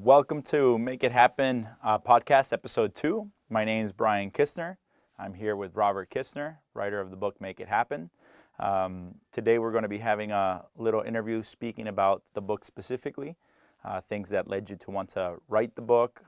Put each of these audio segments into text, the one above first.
Welcome to Make It Happen podcast, episode 2. My name is Brian Kistner. I'm here with Robert Kistner, writer of the book Make It Happen. Today we're going to be having a little interview speaking about the book specifically, things that led you to want to write the book,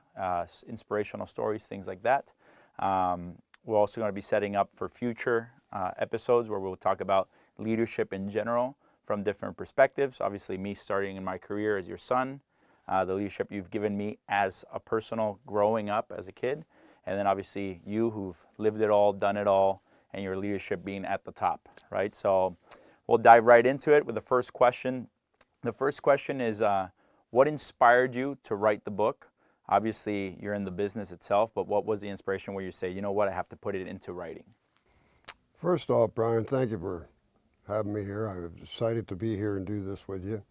inspirational stories, things like that. We're also going to be setting up for future episodes where we'll talk about leadership in general from different perspectives. Obviously, me starting in my career as your son, the leadership you've given me as a personal growing up as a kid, and then obviously you who've lived it all, done it all, and your leadership being at the top, right? So we'll dive right into it with the first question. The first question is, what inspired you to write the book? Obviously, you're in the business itself, but what was the inspiration where you say, you know what, I have to put it into writing? First off, Brian, thank you for having me here. I'm excited to be here and do this with you.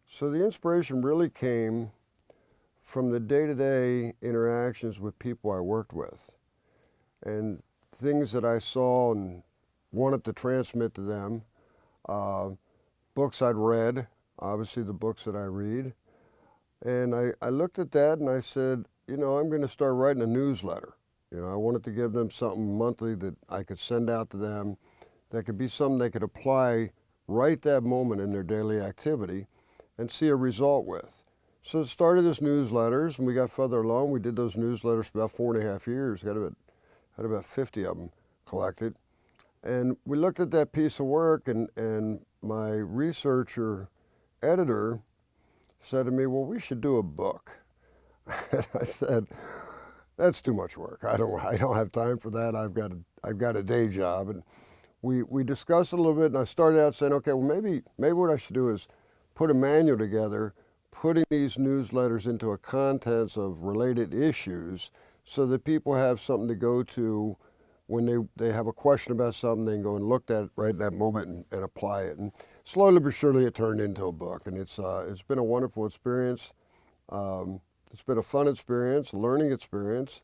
So the inspiration really came from the day-to-day interactions with people I worked with and things that I saw and wanted to transmit to them, books I'd read, obviously the books that I read. And I looked at that and I said, I'm going to start writing a newsletter. I wanted to give them something monthly that I could send out to them that could be something they could apply right that moment in their daily activity and see a result with. So it started as newsletters, and we got further along. We did those newsletters for about 4.5 years, had about 50 of them collected. And we looked at that piece of work, and my researcher editor said to me, well, we should do a book. And I said, that's too much work. I don't have time for that. I've got a day job. And we discussed it a little bit, and I started out saying, okay, well, maybe what I should do is put a manual together, putting these newsletters into a contents of related issues so that people have something to go to when they have a question about something. They can go and look at it right in that moment and apply it. And slowly but surely it turned into a book, and it's been a wonderful experience. It's been a fun experience, a learning experience,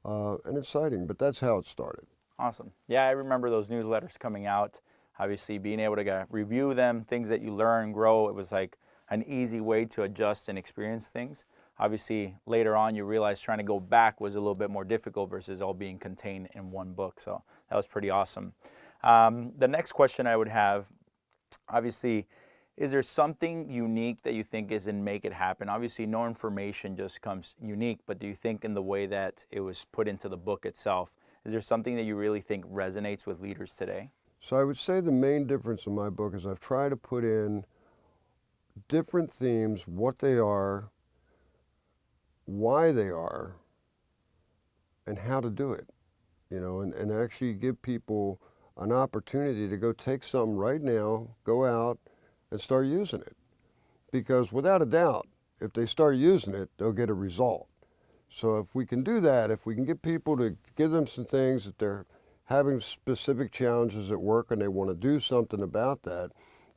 and exciting, but that's how it started. Awesome. Yeah, I remember those newsletters coming out. Obviously, being able to review them, things that you learn, grow, it was like an easy way to adjust and experience things. Obviously, later on, you realize trying to go back was a little bit more difficult versus all being contained in one book. So that was pretty awesome. The next question I would have, obviously, is there something unique that you think is in Make It Happen? Obviously, no information just comes unique, but do you think in the way that it was put into the book itself, is there something that you really think resonates with leaders today? So I would say the main difference in my book is I've tried to put in different themes, what they are, why they are, and how to do it, and actually give people an opportunity to go take something right now, go out and start using it. Because without a doubt, if they start using it, they'll get a result. So if we can do that, if we can get people to give them some things that they're having specific challenges at work and they want to do something about that,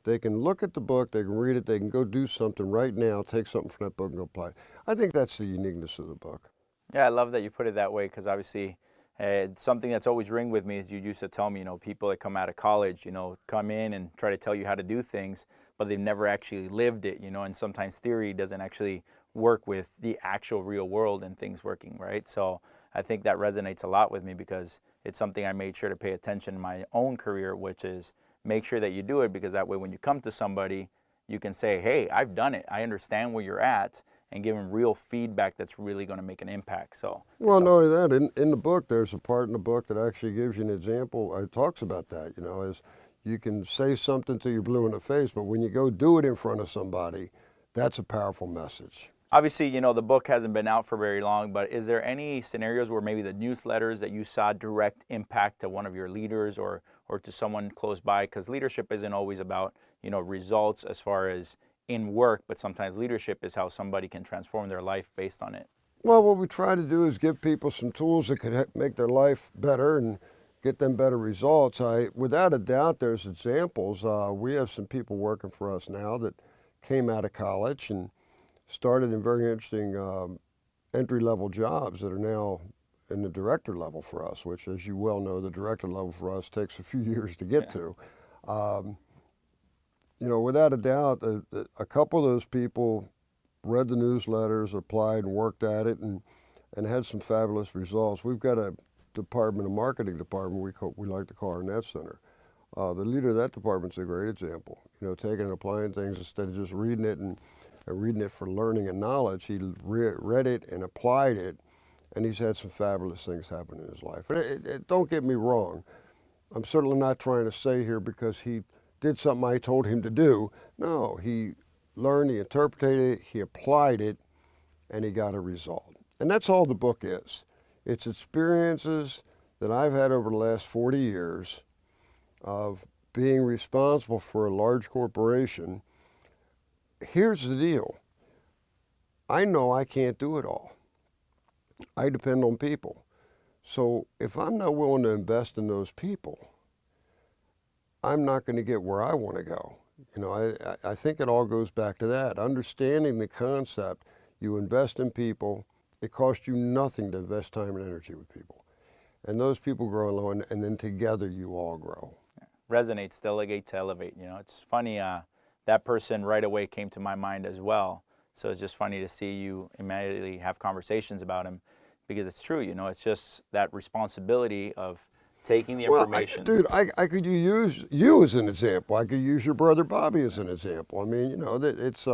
they can look at the book, they can read it, they can go do something right now, take something from that book and go apply it. I think that's the uniqueness of the book. Yeah, I love that you put it that way because obviously something that's always ring with me is you used to tell me, people that come out of college, come in and try to tell you how to do things, but they've never actually lived it, and sometimes theory doesn't actually work with the actual real world and things working, right? So I think that resonates a lot with me because it's something I made sure to pay attention in my own career, which is make sure that you do it because that way when you come to somebody, you can say, hey, I've done it. I understand where you're at, and give them real feedback that's really going to make an impact. So, well, not only that, in the book, there's a part in the book that actually gives you an example. It talks about that, as you can say something till you're blue in the face, but when you go do it in front of somebody, that's a powerful message. Obviously, the book hasn't been out for very long, but is there any scenarios where maybe the newsletters that you saw direct impact to one of your leaders or to someone close by? Because leadership isn't always about, results as far as in work, but sometimes leadership is how somebody can transform their life based on it. Well, what we try to do is give people some tools that could make their life better and get them better results. Without a doubt, there's examples. We have some people working for us now that came out of college and started in very interesting entry-level jobs that are now in the director level for us, which, as you well know, the director level for us takes a few years to get to. Without a doubt, a couple of those people read the newsletters, applied and worked at it, and had some fabulous results. We've got a department, a marketing department we like to call our net center. The leader of that department's a great example. You know, taking and applying things instead of just reading it and reading it for learning and knowledge. He read it and applied it, and he's had some fabulous things happen in his life. But don't get me wrong. I'm certainly not trying to say here because he did something I told him to do. No, he learned, he interpreted it, he applied it, and he got a result. And that's all the book is. It's experiences that I've had over the last 40 years of being responsible for a large corporation. Here's the deal. I know I can't do it all. I depend on people. So if I'm not willing to invest in those people, I'm not going to get where I want to go. You know, I think it all goes back to that. Understanding the concept, you invest in people, it costs you nothing to invest time and energy with people. And those people grow alone, and then together you all grow. Resonates, delegate to elevate. You know, it's funny, that person right away came to my mind as well. So it's just funny to see you immediately have conversations about him, because it's true, you know, it's just that responsibility of taking the information. Dude, I could use you as an example. I could use your brother Bobby as an example. I mean, you know, it's,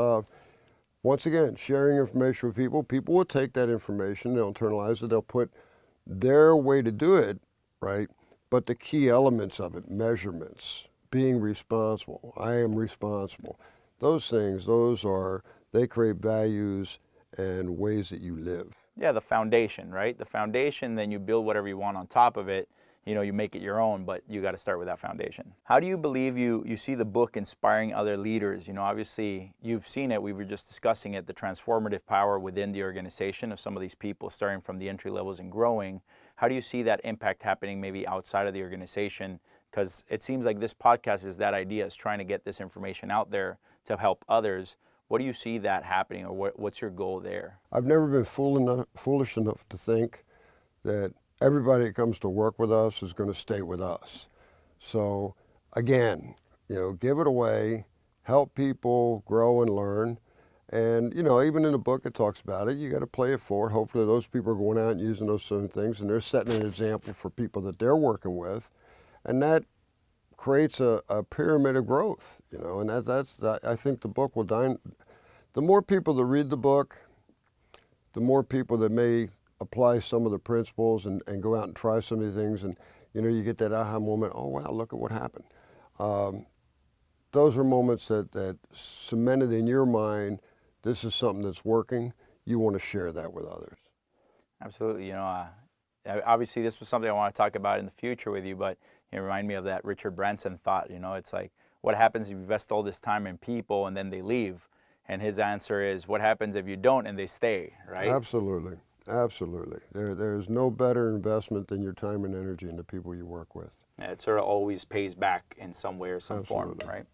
once again, sharing information with people. People will take that information, they'll internalize it, they'll put their way to do it, right? But the key elements of it, measurements, being responsible, I am responsible. Those things, they create values and ways that you live. Yeah, the foundation, right? The foundation, then you build whatever you want on top of it. You know, you make it your own, but you got to start with that foundation. How do you believe you see the book inspiring other leaders? You know, obviously you've seen it, we were just discussing it, the transformative power within the organization of some of these people starting from the entry levels and growing. How do you see that impact happening maybe outside of the organization? Because it seems like this podcast is that idea, is trying to get this information out there to help others. What do you see that happening, or what's your goal there? I've never been foolish enough to think that everybody that comes to work with us is going to stay with us. So again, you know, give it away, help people grow and learn. And, you know, even in the book it talks about it, you got to play it forward. Hopefully those people are going out and using those same things, and they're setting an example for people that they're working with. And that creates a pyramid of growth, you know, and I think the book will the more people that read the book, the more people that may apply some of the principles and go out and try some of the things, and you know, you get that aha moment, oh wow, look at what happened. Those are moments that cemented in your mind, this is something that's working, you want to share that with others. Absolutely. You know, obviously this was something I want to talk about in the future with you, but it reminded me of that Richard Branson thought. You know, it's like, what happens if you invest all this time in people and then they leave? And his answer is, what happens if you don't and they stay, right? Absolutely. Absolutely. There's no better investment than your time and energy in the people you work with. Yeah, it sort of always pays back in some way or some form, right?